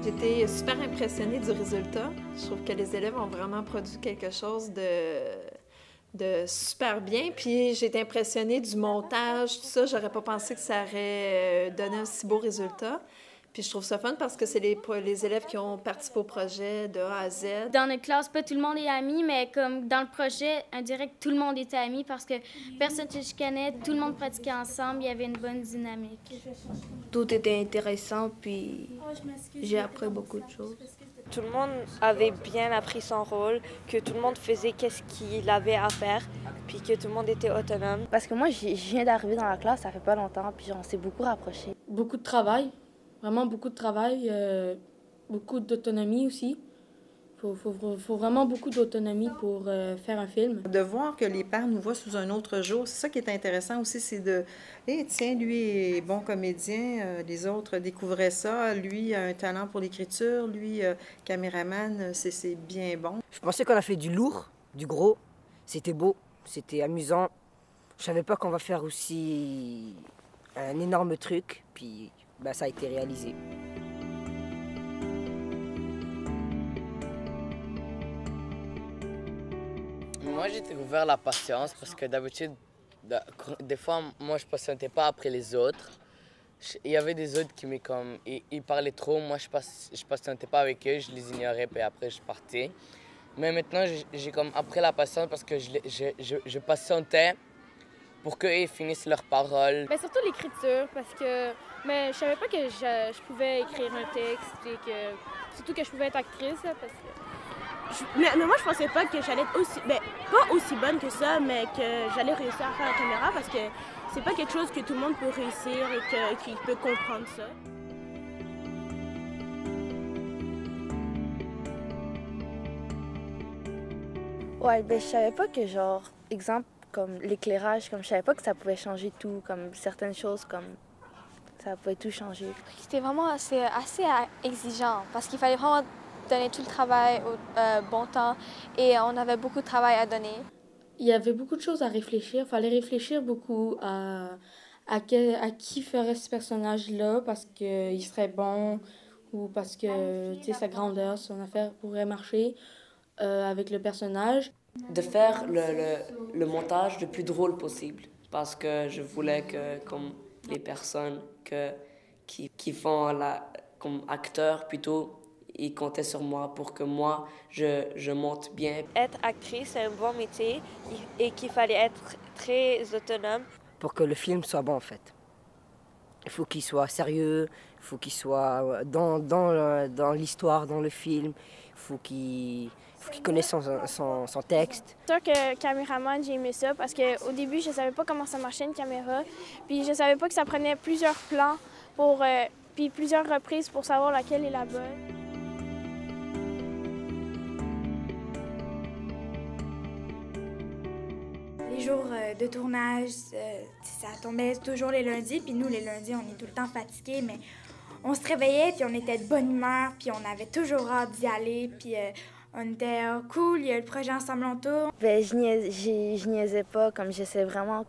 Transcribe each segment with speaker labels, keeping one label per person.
Speaker 1: J'ai été super impressionnée du résultat. Je trouve que les élèves ont vraiment produit quelque chose de super bien. Puis j'ai été impressionnée du montage, tout ça. J'aurais pas pensé que ça aurait donné un si beau résultat. Puis je trouve ça fun parce que c'est les élèves qui ont participé au projet de A à Z.
Speaker 2: Dans notre classe, pas tout le monde est ami, mais comme dans le projet, on dirait que tout le monde était ami parce que personne ne se chicanait, tout le monde pratiquait ensemble, il y avait une bonne dynamique.
Speaker 3: Tout était intéressant, puis j'ai appris beaucoup de choses.
Speaker 4: Tout le monde avait bien appris son rôle, que tout le monde faisait qu'est-ce qu'il avait à faire, puis que tout le monde était autonome.
Speaker 3: Parce que moi, je viens d'arriver dans la classe, ça fait pas longtemps, puis on s'est beaucoup rapprochés.
Speaker 5: Beaucoup de travail, vraiment beaucoup de travail, beaucoup d'autonomie aussi. Faut vraiment beaucoup d'autonomie pour faire un film.
Speaker 6: De voir que les pères nous voient sous un autre jour, c'est ça qui est intéressant aussi, c'est de tiens, lui est bon comédien, les autres découvraient ça, lui a un talent pour l'écriture, lui, caméraman, c'est bien bon.
Speaker 7: Je pensais qu'on a fait du lourd, du gros, c'était beau, c'était amusant. Je savais pas qu'on va faire aussi un énorme truc, puis ça a été réalisé.
Speaker 8: Moi, j'ai découvert la patience parce que d'habitude, des fois, moi, je ne patientais pas après les autres. Il y avait des autres qui ils parlaient trop, moi, je patientais pas avec eux, je les ignorais, puis après, je partais. Mais maintenant, j'ai comme appris la patience parce que je patientais pour qu'eux finissent leurs paroles.
Speaker 2: Mais surtout l'écriture, parce que je savais pas que je pouvais écrire un texte et surtout que je pouvais être actrice, parce que...
Speaker 9: Mais moi, je pensais pas que j'allais être aussi... pas aussi bonne que ça, mais que j'allais réussir à faire la caméra parce que c'est pas quelque chose que tout le monde peut réussir et qu'il peut comprendre ça.
Speaker 3: Ouais, je savais pas que, exemple, comme l'éclairage, je savais pas que ça pouvait changer tout, comme certaines choses, comme ça pouvait tout changer.
Speaker 10: C'était vraiment assez exigeant parce qu'il fallait vraiment donner tout le travail au bon temps et on avait beaucoup de travail à donner.
Speaker 5: Il y avait beaucoup de choses à réfléchir. Il fallait réfléchir beaucoup à qui ferait ce personnage-là parce qu'il serait bon ou parce que sa grandeur, son affaire pourrait marcher avec le personnage.
Speaker 11: De faire le montage le plus drôle possible parce que je voulais que comme les personnes qui font comme acteurs plutôt, ils comptaient sur moi pour que moi, je monte bien.
Speaker 4: Être actrice, c'est un bon métier et qu'il fallait être très autonome.
Speaker 7: Pour que le film soit bon, en fait. Il faut qu'il soit sérieux, il faut qu'il soit dans l'histoire, dans le film. Il faut qu'il connaisse son texte.
Speaker 2: C'est sûr que caméraman, j'ai aimé ça parce qu'au début, je savais pas comment ça marchait une caméra. Puis je savais pas que ça prenait plusieurs plans puis plusieurs reprises pour savoir laquelle est la bonne.
Speaker 12: Les jours de tournage, ça tombait toujours les lundis, puis nous, les lundis, on est tout le temps fatigués, mais on se réveillait, puis on était de bonne humeur, puis on avait toujours hâte d'y aller, puis on était cool, il y a le projet Ensemble on tourne.
Speaker 3: Je niaisais pas, comme j'essaie vraiment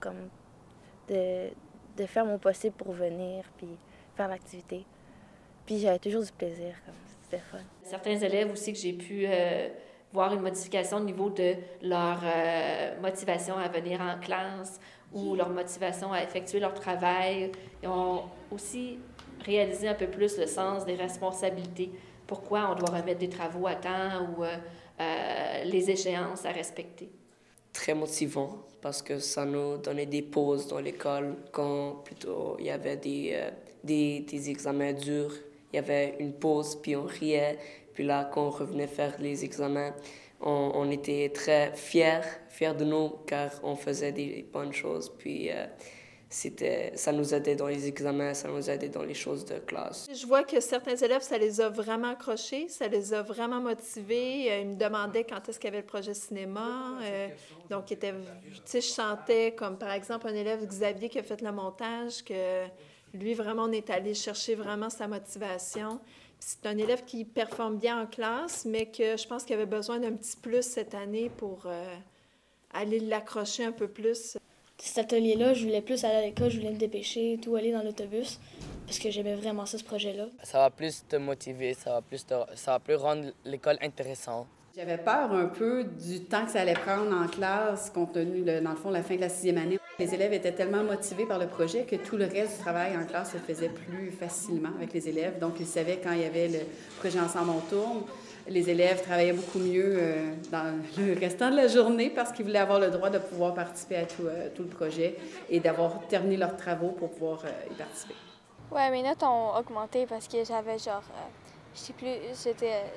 Speaker 3: de faire mon possible pour venir, puis faire l'activité. Puis j'avais toujours du plaisir, c'était fun.
Speaker 13: Certains élèves aussi que j'ai pu voir une modification au niveau de leur motivation à venir en classe ou leur motivation à effectuer leur travail. Ils ont aussi réalisé un peu plus le sens des responsabilités. Pourquoi on doit remettre des travaux à temps ou les échéances à respecter.
Speaker 11: Très motivant parce que ça nous donnait des pauses dans l'école quand plutôt il y avait des examens durs. Il y avait une pause, puis on riait. Puis là, quand on revenait faire les examens, on était très fiers de nous, car on faisait des bonnes choses. Puis ça nous aidait dans les examens, ça nous aidait dans les choses de classe.
Speaker 1: Je vois que certains élèves, ça les a vraiment accrochés, ça les a vraiment motivés. Ils me demandaient quand est-ce qu'il y avait le projet cinéma. Donc, je sentais, comme par exemple un élève, Xavier, qui a fait le montage, que lui, vraiment, on est allé chercher vraiment sa motivation. C'est un élève qui performe bien en classe, mais que je pense qu'il avait besoin d'un petit plus cette année pour aller l'accrocher un peu plus.
Speaker 14: Cet atelier-là, je voulais plus aller à l'école, je voulais me dépêcher, tout aller dans l'autobus. parce que j'aimais vraiment ça, ce projet-là.
Speaker 8: Ça va plus te motiver, ça va plus rendre l'école intéressante.
Speaker 15: J'avais peur un peu du temps que ça allait prendre en classe, compte tenu, dans le fond, la fin de la 6e année. Les élèves étaient tellement motivés par le projet que tout le reste du travail en classe se faisait plus facilement avec les élèves. Donc, ils savaient quand il y avait le projet Ensemble on tourne, les élèves travaillaient beaucoup mieux dans le restant de la journée parce qu'ils voulaient avoir le droit de pouvoir participer à tout le projet et d'avoir terminé leurs travaux pour pouvoir y participer.
Speaker 10: Ouais, mes notes ont augmenté parce que j'avais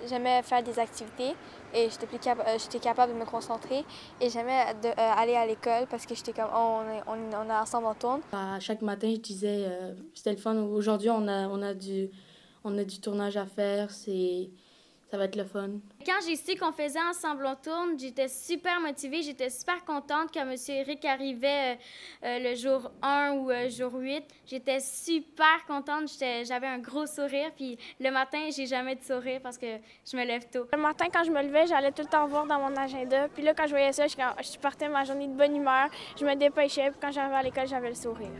Speaker 10: j'aimais faire des activités et j'étais capable de me concentrer et j'aimais aller à l'école parce que j'étais comme on est ensemble en tourne.
Speaker 5: À chaque matin, je disais c'était le fun. Aujourd'hui, on a du tournage à faire. Ça va être le fun.
Speaker 16: Quand j'ai su qu'on faisait Ensemble on tourne, j'étais super motivée, j'étais super contente quand M. Éric arrivait le jour 1 ou jour 8. J'étais super contente, j'avais un gros sourire, puis le matin, j'ai jamais de sourire parce que je me lève tôt.
Speaker 2: Le matin, quand je me levais, j'allais tout le temps voir dans mon agenda, puis là, quand je voyais ça, je partais ma journée de bonne humeur, je me dépêchais, puis quand j'arrivais à l'école, j'avais le sourire.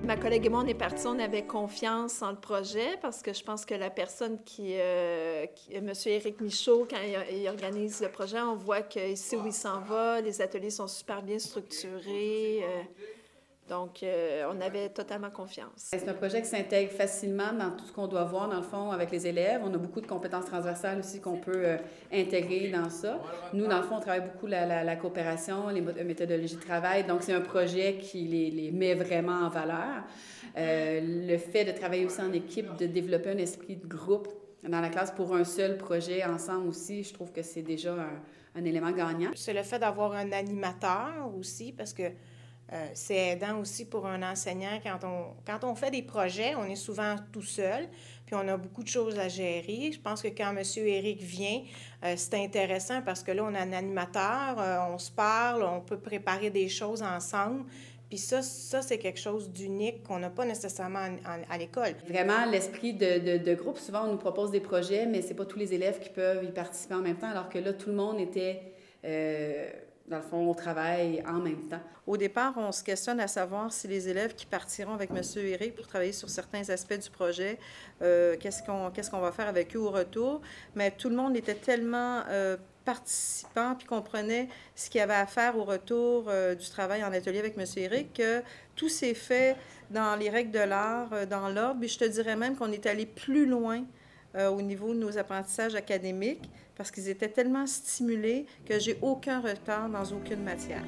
Speaker 1: Ma collègue et moi, on est partis, on avait confiance en le projet parce que je pense que la personne M. Éric Michaud, quand il organise le projet, on voit qu'il sait où il s'en va, les ateliers sont super bien structurés. Donc, on avait totalement confiance.
Speaker 15: C'est un projet qui s'intègre facilement dans tout ce qu'on doit voir, dans le fond, avec les élèves. On a beaucoup de compétences transversales aussi qu'on peut intégrer dans ça. Nous, dans le fond, on travaille beaucoup la coopération, les méthodologies de travail. Donc, c'est un projet qui les met vraiment en valeur. Le fait de travailler aussi en équipe, de développer un esprit de groupe dans la classe pour un seul projet ensemble aussi, je trouve que c'est déjà un élément gagnant.
Speaker 17: C'est le fait d'avoir un animateur aussi, parce que c'est aidant aussi pour un enseignant. Quand on fait des projets, on est souvent tout seul, puis on a beaucoup de choses à gérer. Je pense que quand M. Éric vient, c'est intéressant parce que là, on a un animateur, on se parle, on peut préparer des choses ensemble. Puis ça c'est quelque chose d'unique qu'on n'a pas nécessairement à l'école.
Speaker 15: Vraiment, l'esprit de groupe, souvent, on nous propose des projets, mais c'est pas tous les élèves qui peuvent y participer en même temps, alors que là, tout le monde était... dans le fond, on travaille en même temps.
Speaker 6: Au départ, on se questionne à savoir si les élèves qui partiront avec M. Éric pour travailler sur certains aspects du projet, qu'est-ce qu'on va faire avec eux au retour. Mais tout le monde était tellement participant puis comprenait ce qu'il y avait à faire au retour du travail en atelier avec M. Éric que tout s'est fait dans les règles de l'art, dans l'ordre. Puis je te dirais même qu'on est allé plus loin au niveau de nos apprentissages académiques parce qu'ils étaient tellement stimulés que j'ai aucun retard dans aucune matière.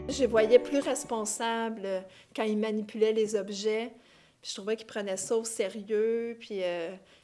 Speaker 1: Je les voyais plus responsables quand ils manipulaient les objets. Puis je trouvais qu'ils prenaient ça au sérieux. Puis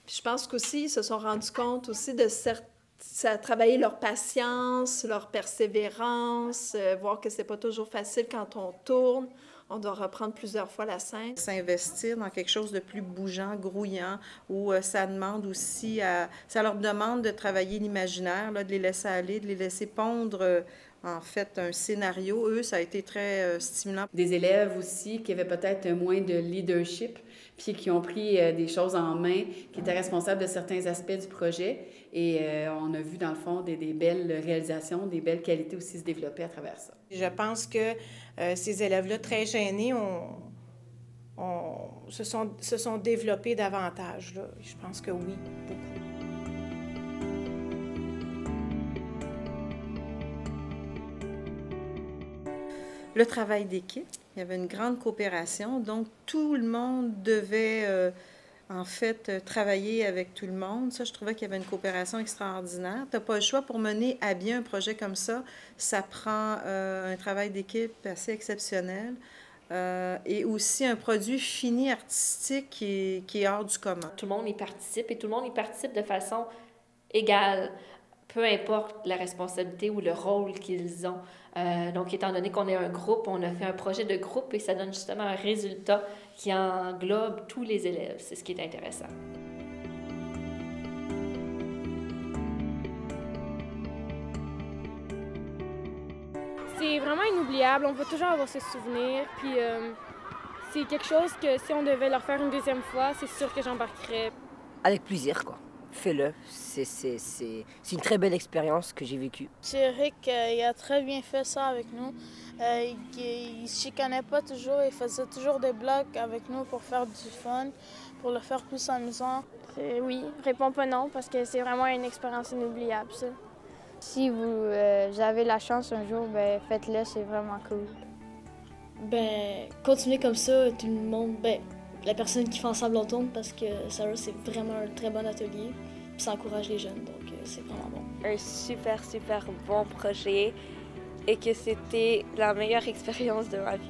Speaker 1: je pense qu'aussi, ils se sont rendus compte aussi de ça a travaillé leur patience, leur persévérance, voir que c'est pas toujours facile quand on tourne. On doit reprendre plusieurs fois la scène.
Speaker 6: S'investir dans quelque chose de plus bougeant, grouillant, où ça demande aussi ça leur demande de travailler l'imaginaire, de les laisser aller, de les laisser pondre en fait un scénario. Eux, ça a été très stimulant.
Speaker 15: Des élèves aussi qui avaient peut-être moins de leadership, puis qui ont pris des choses en main, qui étaient responsables de certains aspects du projet. Et on a vu, dans le fond, des belles réalisations, des belles qualités aussi se développer à travers ça.
Speaker 17: Je pense que ces élèves-là, très gênés, se sont développés davantage. Là. Je pense que oui, beaucoup.
Speaker 6: Le travail d'équipe, il y avait une grande coopération, donc tout le monde devait en fait travailler avec tout le monde. Ça, je trouvais qu'il y avait une coopération extraordinaire. Tu n'as pas le choix pour mener à bien un projet comme ça. Ça prend un travail d'équipe assez exceptionnel et aussi un produit fini artistique qui est hors du commun.
Speaker 13: Tout le monde y participe et tout le monde y participe de façon égale. Peu importe la responsabilité ou le rôle qu'ils ont. Donc, étant donné qu'on est un groupe, on a fait un projet de groupe et ça donne justement un résultat qui englobe tous les élèves. C'est ce qui est intéressant.
Speaker 18: C'est vraiment inoubliable. On va toujours avoir ce souvenir. Puis, c'est quelque chose que si on devait leur faire une deuxième fois, c'est sûr que j'embarquerais.
Speaker 7: Avec plaisir, quoi. fais-le. C'est une très belle expérience que j'ai vécue.
Speaker 14: C'est Rick, il a très bien fait ça avec nous. Il ne se chicanait pas toujours, il faisait toujours des blagues avec nous pour faire du fun, pour le faire plus amusant.
Speaker 2: Oui, réponds pas non, parce que c'est vraiment une expérience inoubliable, ça.
Speaker 19: Si vous avez la chance un jour, ben faites-le, c'est vraiment cool.
Speaker 20: Ben, continuez comme ça, tout le monde, la personne qui fait ensemble on tourne, parce que ça, c'est vraiment un très bon atelier, puis ça encourage les jeunes, donc c'est vraiment bon.
Speaker 4: Un super bon projet et que c'était la meilleure expérience de ma vie.